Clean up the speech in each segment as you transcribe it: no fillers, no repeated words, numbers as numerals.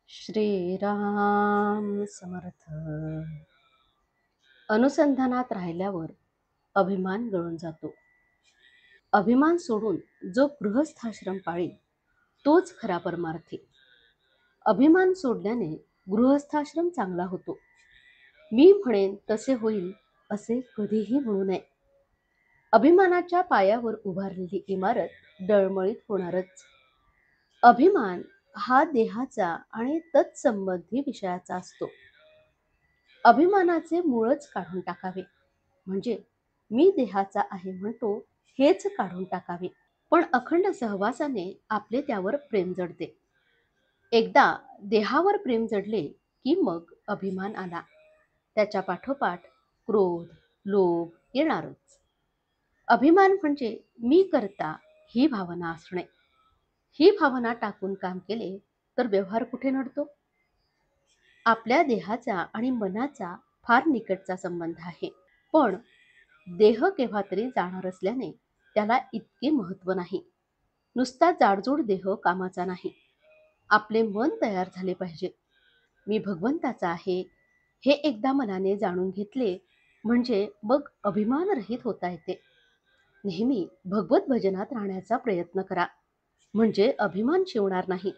श्रीराम समर्थ. अनुसंधानात राहिल्यावर अभिमान गळून जातो. अभिमान सोडून जो गृहस्थाश्रम पाळील तोच खरा परमार्थी. अभिमान सोडल्याने गृहस्थाश्रम चांगला होतो. मी म्हणेन तसे होईल असे कधीही म्हणू नये. अभिमानाच्या पायावर उभारलेली इमारत डळमळीत होणारच. अभिमान हा देहाचा आणि तत्संबंधी विषयाचा असतो. अभिमानाचे मूळच काढून टाकावे, म्हणजे मी देहाचा आहे म्हणतो हेच काढून टाकावे. पण अखंड सहवासाने आपले त्यावर प्रेम जडते. एकदा देहावर प्रेम जडले की मग अभिमान आला. त्याच्या पाठोपाठ क्रोध, लोभ येणारच. अभिमान म्हणजे मी करता ही भावना असणे. ही भावना टाकून काम केले तर व्यवहार कुठे नडतो? आपल्या देहाचा आणि मनाचा फार निकटचा संबंध आहे. पण देह केव्हा तरी जाणार असल्याने त्याला इतके महत्व नाही. नुसता जाडजूड देह कामाचा नाही. आपले मन तयार झाले पाहिजे. मी भगवंताचा आहे हे एकदा मनाने जाणून घेतले म्हणजे मग अभिमान रहित होता येते. नेहमी भगवत भजनात राहण्याचा प्रयत्न करा, म्हणजे अभिमान शिवणार नाही.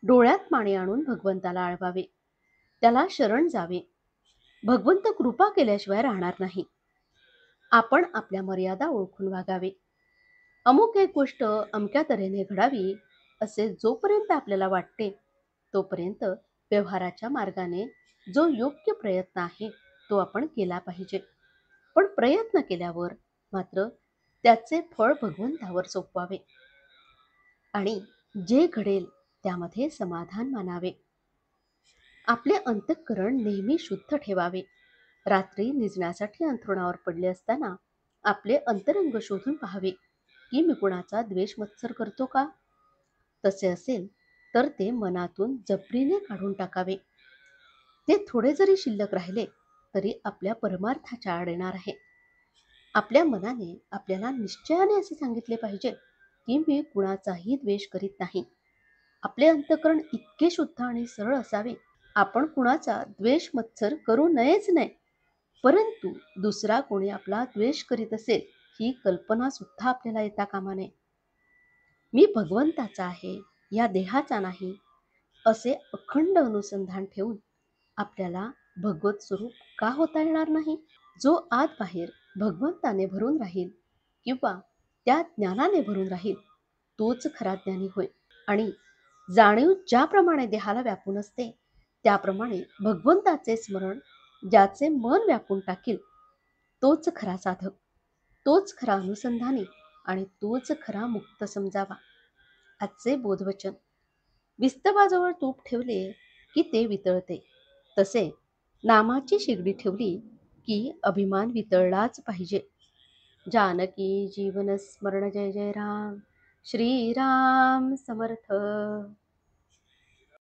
डोळ्यात पाणी आणून भगवंताला आळवावे, त्याला शरण जावे. भगवंत कृपा केल्याशिवाय राहणार नाही. आपण आपल्या मर्यादा ओळखून वागावे. अमुक एक गोष्ट अमक्या तऱ्हेने घडावी असे जोपर्यंत आपल्याला वाटते तोपर्यंत व्यवहाराच्या मार्गाने जो योग्य प्रयत्न आहे तो आपण केला पाहिजे. पण प्रयत्न केल्यावर मात्र त्याचे फळ भगवंतावर सोपवावे आणि जे घडेल त्यामध्ये समाधान मानावे. आपले अंतःकरण नेहमी शुद्ध ठेवावे. रात्री निजण्यासाठी अंथरुणावर पडले असताना आपले अंतरंग शोधून पाहावे की मी कुणाचा द्वेष मत्सर करतो का? तसे असेल तर ते मनातून जबरीने काढून टाकावे. ते थोडे जरी शिल्लक राहिले तरी आपल्या परमार्थाच्या आड येणार आहे. आपल्या मनाने आपल्याला निश्चयाने असे सांगितले पाहिजे की मी कुणाचाही द्वेष करीत नाही. आपले अंतःकरण इतके शुद्ध आणि सरळ असावे. आपण कुणाचा द्वेष मत्सर करू नयेच नाही. परंतु दुसरा कोणी आपला द्वेष करीत असेल ही कल्पना सुद्धा आपल्याला येता कामा नये. मी भगवंताचा आहे, या देहाचा नाही, असे अखंड अनुसंधान ठेवून आपल्याला भगवत स्वरूप का होता येणार नाही? जो आत बाहेर भगवंताने भरून राहील किंवा त्या ज्ञानाने भरून राहील तोच खरा ज्ञानी होय. आणि जाणीव ज्याप्रमाणे देहाला व्यापून असते त्याप्रमाणे भगवंताचे स्मरण ज्याचे मन व्यापून टाकील तोच खरा साधक, तोच खरा अनुसंधानी आणि तोच खरा मुक्त समजावा. आजचे बोधवचन. विस्तवाजवळ तूप ठेवले की ते वितळते, तसे नामाची शिगडी ठेवली की अभिमान वितळलाच पाहिजे. जानकी जीवन स्मरण. जय जय राम. श्रीराम समर्थ.